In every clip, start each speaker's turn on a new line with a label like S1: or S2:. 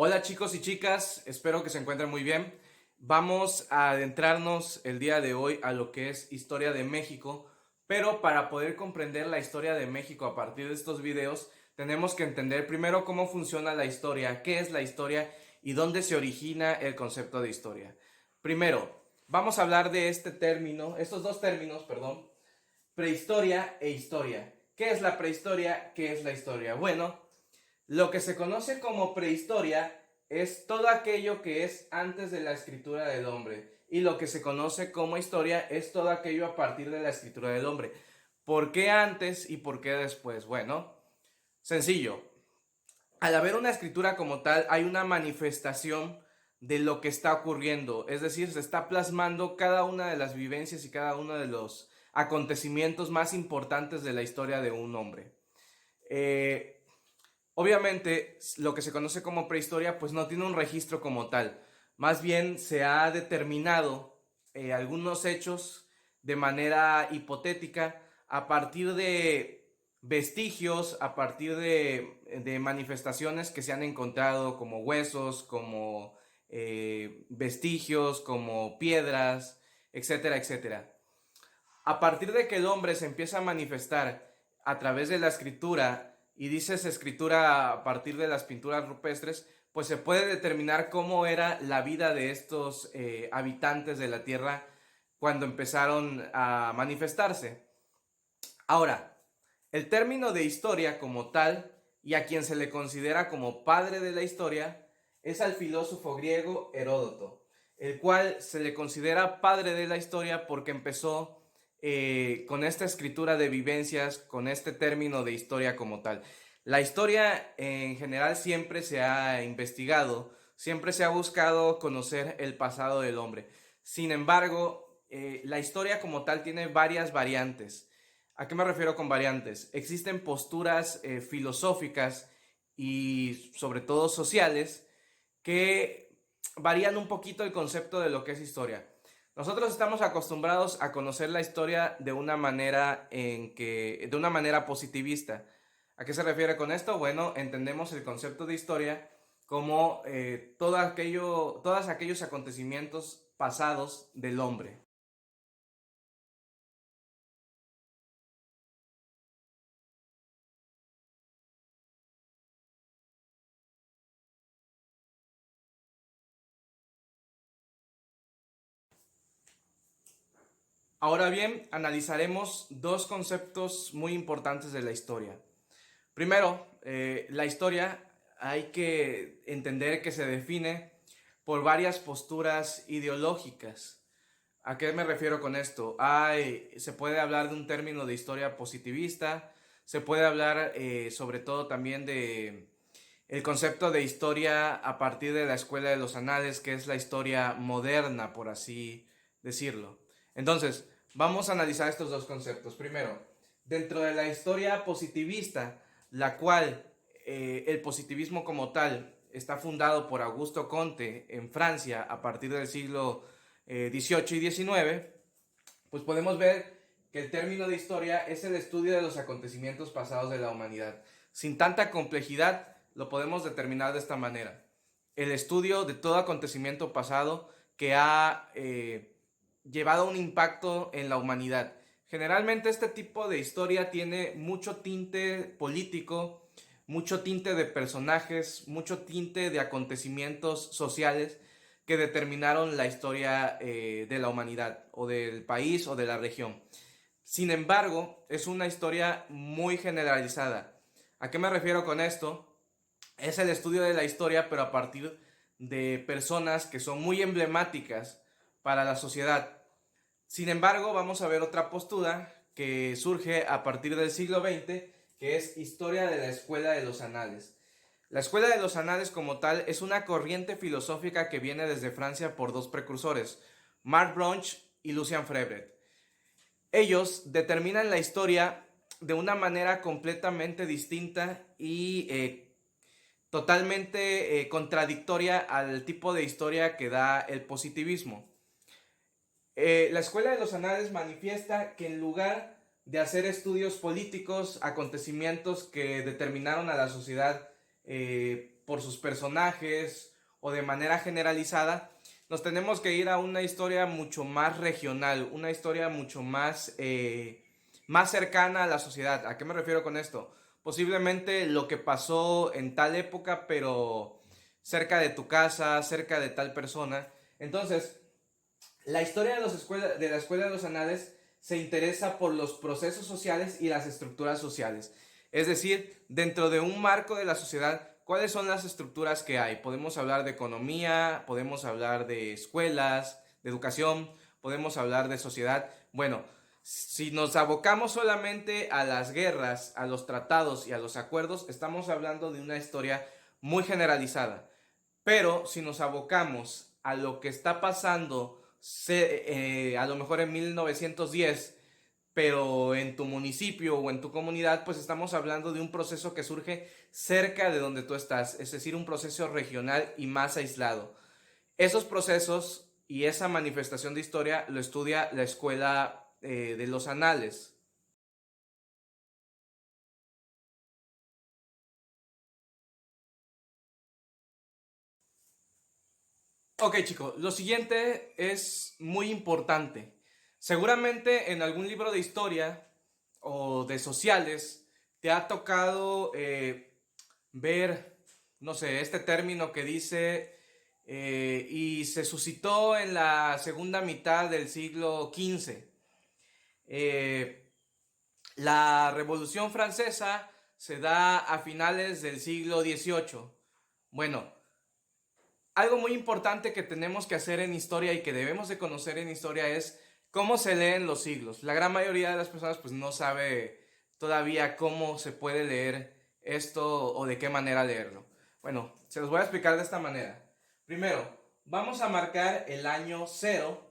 S1: Hola chicos y chicas, espero que se encuentren muy bien. Vamos a adentrarnos el día de hoy a lo que es historia de México, pero para poder comprender la historia de México a partir de estos videos, tenemos que entender primero cómo funciona la historia, qué es la historia y dónde se origina el concepto de historia. Primero, vamos a hablar de estos dos términos, perdón, prehistoria e historia. ¿Qué es la prehistoria? ¿Qué es la historia? Bueno, lo que se conoce como prehistoria es todo aquello que es antes de la escritura del hombre. Y lo que se conoce como historia es todo aquello a partir de la escritura del hombre. ¿Por qué antes y por qué después? Bueno, sencillo. Al haber una escritura como tal, hay una manifestación de lo que está ocurriendo. Es decir, se está plasmando cada una de las vivencias y cada uno de los acontecimientos más importantes de la historia de un hombre. Eh, Obviamente, lo que se conoce como prehistoria, pues no tiene un registro como tal. Más bien se ha determinado algunos hechos de manera hipotética a partir de vestigios, a partir de manifestaciones que se han encontrado como huesos, como vestigios, como piedras, etcétera, etcétera. A partir de que el hombre se empieza a manifestar a través de la escritura, y dices escritura a partir de las pinturas rupestres, pues se puede determinar cómo era la vida de estos habitantes de la tierra cuando empezaron a manifestarse. Ahora, el término de historia como tal, y a quien se le considera como padre de la historia, es al filósofo griego Heródoto, el cual se le considera padre de la historia porque empezó con esta escritura de vivencias, con este término de historia como tal. La historia en general siempre se ha investigado, siempre se ha buscado conocer el pasado del hombre. Sin embargo, la historia como tal tiene varias variantes. ¿A qué me refiero con variantes? Existen posturas filosóficas y sobre todo sociales que varían un poquito el concepto de lo que es historia. Nosotros estamos acostumbrados a conocer la historia de una manera positivista. ¿A qué se refiere con esto? Bueno, entendemos el concepto de historia como todos aquellos acontecimientos pasados del hombre. Ahora bien, analizaremos dos conceptos muy importantes de la historia. Primero, la historia hay que entender que se define por varias posturas ideológicas. ¿A qué me refiero con esto? Se puede hablar de un término de historia positivista, se puede hablar sobre todo también de el concepto de historia a partir de la escuela de los anales, que es la historia moderna, por así decirlo. Entonces, vamos a analizar estos dos conceptos. Primero, dentro de la historia positivista, la cual el positivismo como tal está fundado por Augusto Comte en Francia a partir del siglo XVIII y XIX, pues podemos ver que el término de historia es el estudio de los acontecimientos pasados de la humanidad. Sin tanta complejidad, lo podemos determinar de esta manera. El estudio de todo acontecimiento pasado que ha llevado un impacto en la humanidad. Generalmente este tipo de historia tiene mucho tinte político, mucho tinte de personajes, mucho tinte de acontecimientos sociales que determinaron la historia de la humanidad o del país o de la región. Sin embargo, es una historia muy generalizada. ¿A qué me refiero con esto? Es el estudio de la historia, pero a partir de personas que son muy emblemáticas para la sociedad. Sin embargo, vamos a ver otra postura que surge a partir del siglo XX, que es historia de la escuela de los anales. La escuela de los anales como tal es una corriente filosófica que viene desde Francia por dos precursores, Marc Bloch y Lucien Febvre. Ellos determinan la historia de una manera completamente distinta y totalmente contradictoria al tipo de historia que da el positivismo. La escuela de los anales manifiesta que en lugar de hacer estudios políticos, acontecimientos que determinaron a la sociedad por sus personajes o de manera generalizada, nos tenemos que ir a una historia mucho más regional, una historia mucho más cercana a la sociedad. ¿A qué me refiero con esto? Posiblemente lo que pasó en tal época, pero cerca de tu casa, cerca de tal persona. Entonces, la historia de la escuela de los anales se interesa por los procesos sociales y las estructuras sociales. Es decir, dentro de un marco de la sociedad, ¿cuáles son las estructuras que hay? Podemos hablar de economía, podemos hablar de escuelas, de educación, podemos hablar de sociedad. Bueno, si nos abocamos solamente a las guerras, a los tratados y a los acuerdos, estamos hablando de una historia muy generalizada. Pero si nos abocamos a lo que está pasando, a lo mejor en 1910, pero en tu municipio o en tu comunidad, pues estamos hablando de un proceso que surge cerca de donde tú estás, es decir, un proceso regional y más aislado. Esos procesos y esa manifestación de historia lo estudia la escuela de los anales. Ok, chicos, lo siguiente es muy importante. Seguramente en algún libro de historia o de sociales te ha tocado ver, no sé, este término que dice y se suscitó en la segunda mitad del siglo XV. Eh, la Revolución Francesa se da a finales del siglo XVIII. Bueno, algo muy importante que tenemos que hacer en historia y que debemos de conocer en historia es cómo se leen los siglos. La gran mayoría de las personas pues no sabe todavía cómo se puede leer esto o de qué manera leerlo. Bueno, se los voy a explicar de esta manera. Primero, vamos a marcar el año cero,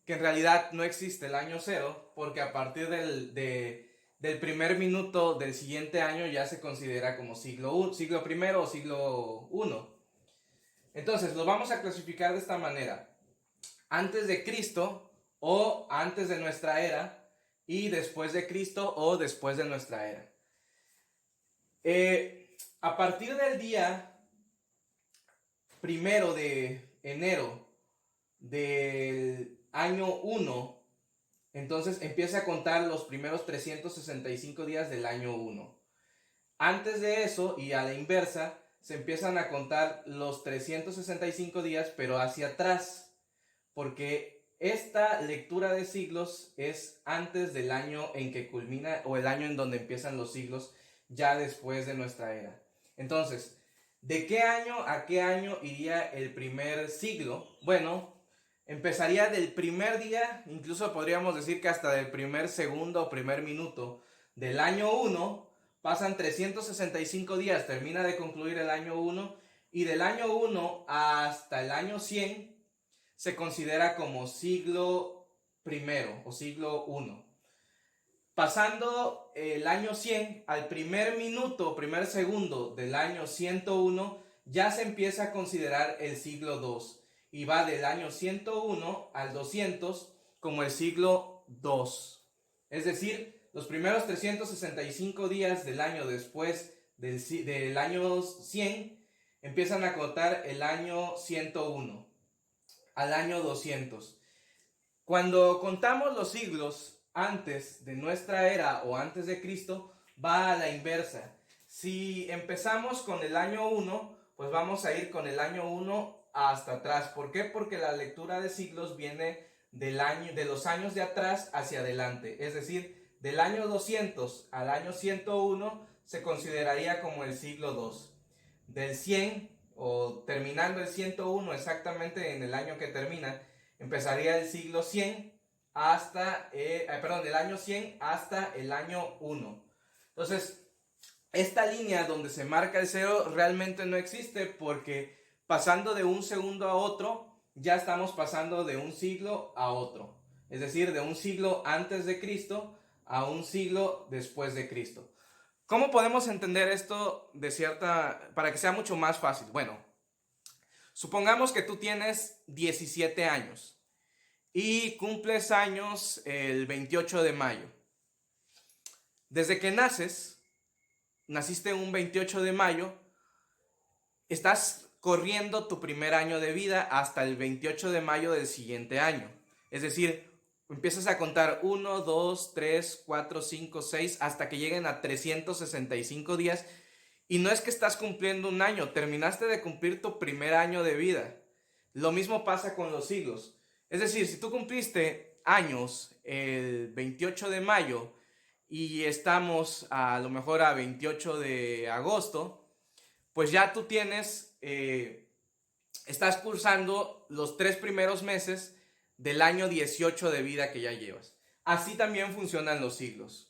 S1: que en realidad no existe el año cero, porque a partir del primer minuto del siguiente año ya se considera como siglo primero o siglo uno. Entonces, lo vamos a clasificar de esta manera. Antes de Cristo o antes de nuestra era y después de Cristo o después de nuestra era. A partir del día 1 de enero del año 1, entonces empieza a contar los primeros 365 días del año 1. Antes de eso, y a la inversa, se empiezan a contar los 365 días, pero hacia atrás, porque esta lectura de siglos es antes del año en que culmina, o el año en donde empiezan los siglos, ya después de nuestra era. Entonces, ¿de qué año a qué año iría el primer siglo? Bueno, empezaría del primer día, incluso podríamos decir que hasta del primer segundo o primer minuto del año 1. Pasan 365 días, termina de concluir el año 1 y del año 1 hasta el año 100 se considera como siglo primero o siglo 1. Pasando el año 100 al primer minuto, primer segundo del año 101, ya se empieza a considerar el siglo 2 y va del año 101 al 200 como el siglo 2. Es decir, los primeros 365 días del año después del año 100 empiezan a contar el año 101 al año 200. Cuando contamos los siglos antes de nuestra era o antes de Cristo, va a la inversa. Si empezamos con el año 1, pues vamos a ir con el año 1 hasta atrás. ¿Por qué? Porque la lectura de siglos viene de los años de atrás hacia adelante. Es decir, del año 200 al año 101 se consideraría como el siglo 2. Del 100 o terminando el 101 exactamente en el año que termina, empezaría el siglo 100 hasta, del año 100 hasta el año 1. Entonces, esta línea donde se marca el cero realmente no existe porque pasando de un segundo a otro, ya estamos pasando de un siglo a otro. Es decir, de un siglo antes de Cristo a un siglo después de Cristo. ¿Cómo podemos entender esto para que sea mucho más fácil? Bueno, supongamos que tú tienes 17 años y cumples años el 28 de mayo. Desde que naciste un 28 de mayo, estás corriendo tu primer año de vida hasta el 28 de mayo del siguiente año. Es decir, empiezas a contar 1, 2, 3, 4, 5, 6, hasta que lleguen a 365 días. Y no es que estás cumpliendo un año, terminaste de cumplir tu primer año de vida. Lo mismo pasa con los siglos. Es decir, si tú cumpliste años el 28 de mayo y estamos a lo mejor a 28 de agosto, pues ya tú tienes, estás cursando los 3 primeros meses del año 18 de vida que ya llevas. Así también funcionan los siglos.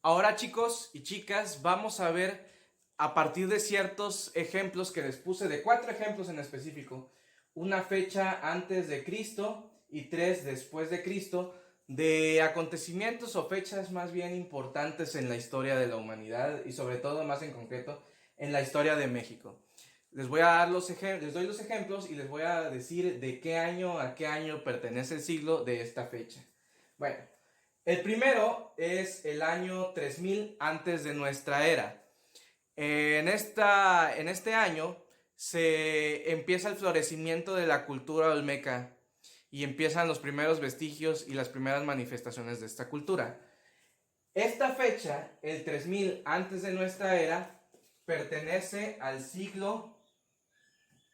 S1: Ahora, chicos y chicas, vamos a ver a partir de ciertos ejemplos que les puse, de 4 ejemplos en específico, una fecha antes de Cristo y 3 después de Cristo, de acontecimientos o fechas más bien importantes en la historia de la humanidad y sobre todo, más en concreto, en la historia de México. Les voy a dar les doy los ejemplos y les voy a decir de qué año a qué año pertenece el siglo de esta fecha. Bueno, el primero es el año 3000 antes de nuestra era. En este año se empieza el florecimiento de la cultura olmeca y empiezan los primeros vestigios y las primeras manifestaciones de esta cultura. Esta fecha, el 3000 antes de nuestra era, pertenece al siglo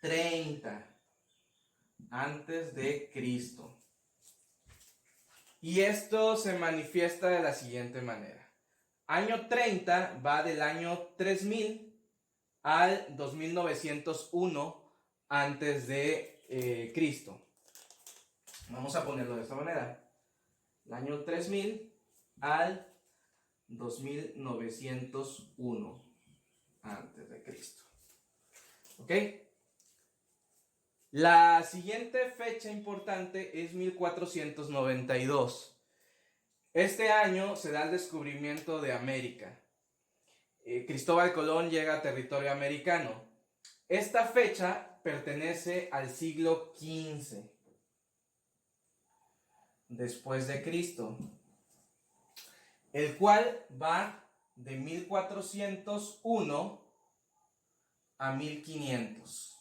S1: 30 antes de Cristo. Y esto se manifiesta de la siguiente manera. Año 30 va del año 3000 al 2901 antes de Cristo. Vamos a ponerlo de esta manera. El año 3000 al 2901 antes de Cristo. ¿Ok? La siguiente fecha importante es 1492. Este año se da el descubrimiento de América. Cristóbal Colón llega a territorio americano. Esta fecha pertenece al siglo XV después de Cristo, el cual va de 1401 a 1500.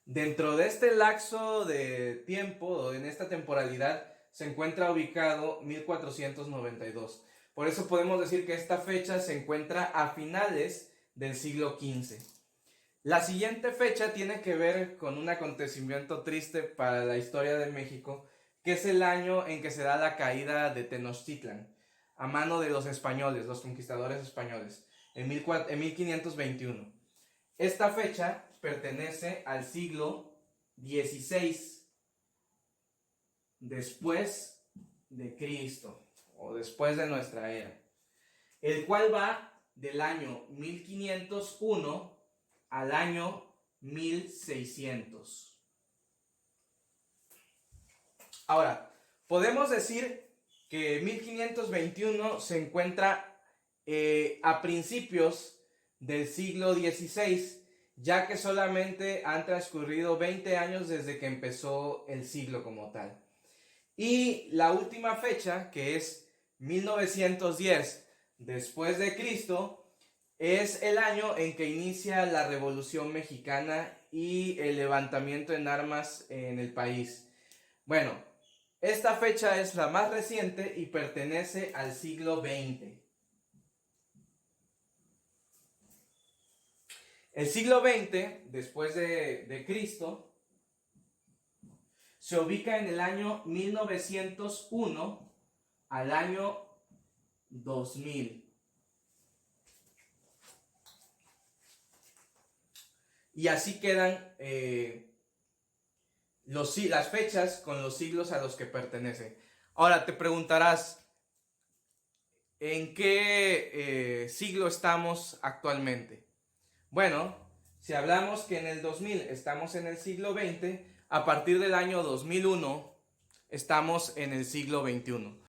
S1: Dentro de este lapso de tiempo, en esta temporalidad, se encuentra ubicado 1492. Por eso podemos decir que esta fecha se encuentra a finales del siglo XV. La siguiente fecha tiene que ver con un acontecimiento triste para la historia de México, que es el año en que se da la caída de Tenochtitlan, a mano de los españoles, los conquistadores españoles, en 1521. Esta fecha pertenece al siglo XVI después de Cristo, o después de nuestra era, el cual va del año 1501 al año 1600. Ahora, podemos decir que 1521 se encuentra a principios del siglo XVI, ya que solamente han transcurrido 20 años desde que empezó el siglo como tal. Y la última fecha, que es 1910 después de Cristo, es el año en que inicia la Revolución Mexicana y el levantamiento en armas en el país. Bueno, esta fecha es la más reciente y pertenece al siglo XX. El siglo XX, después de Cristo, se ubica en el año 1901 al año 2000. Y así quedan las fechas con los siglos a los que pertenecen. Ahora te preguntarás, ¿en qué siglo estamos actualmente? Bueno, si hablamos que en el 2000 estamos en el siglo XX, a partir del año 2001 estamos en el siglo XXI.